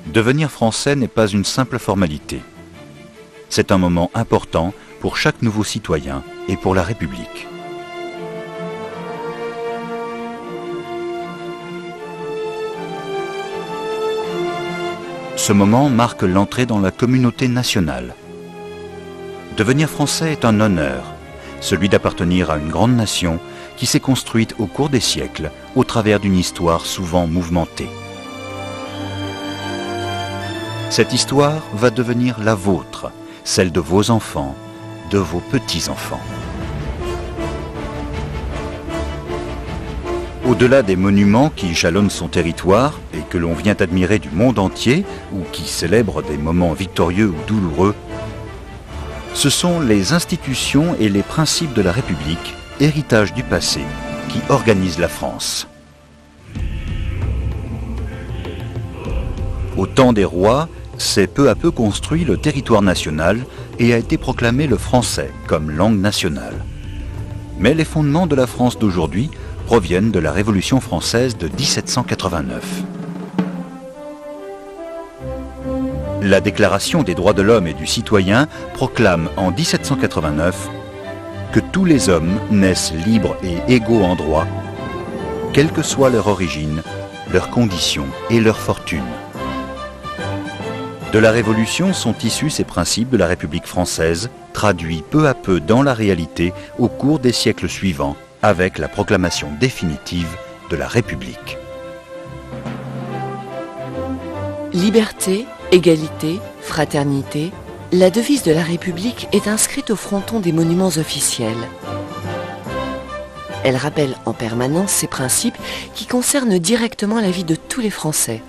Devenir français n'est pas une simple formalité. C'est un moment important pour chaque nouveau citoyen et pour la République. Ce moment marque l'entrée dans la communauté nationale. Devenir français est un honneur, celui d'appartenir à une grande nation qui s'est construite au cours des siècles au travers d'une histoire souvent mouvementée. Cette histoire va devenir la vôtre, celle de vos enfants, de vos petits-enfants. Au-delà des monuments qui jalonnent son territoire et que l'on vient admirer du monde entier ou qui célèbrent des moments victorieux ou douloureux, ce sont les institutions et les principes de la République, héritage du passé, qui organisent la France. Au temps des rois, s'est peu à peu construit le territoire national et a été proclamé le français comme langue nationale. Mais les fondements de la France d'aujourd'hui proviennent de la Révolution française de 1789. La Déclaration des droits de l'homme et du citoyen proclame en 1789 que tous les hommes naissent libres et égaux en droit, quelle que soit leur origine, leurs conditions et leur fortune. De la Révolution sont issus ces principes de la République française, traduits peu à peu dans la réalité au cours des siècles suivants, avec la proclamation définitive de la République. Liberté, égalité, fraternité, la devise de la République est inscrite au fronton des monuments officiels. Elle rappelle en permanence ces principes qui concernent directement la vie de tous les Français.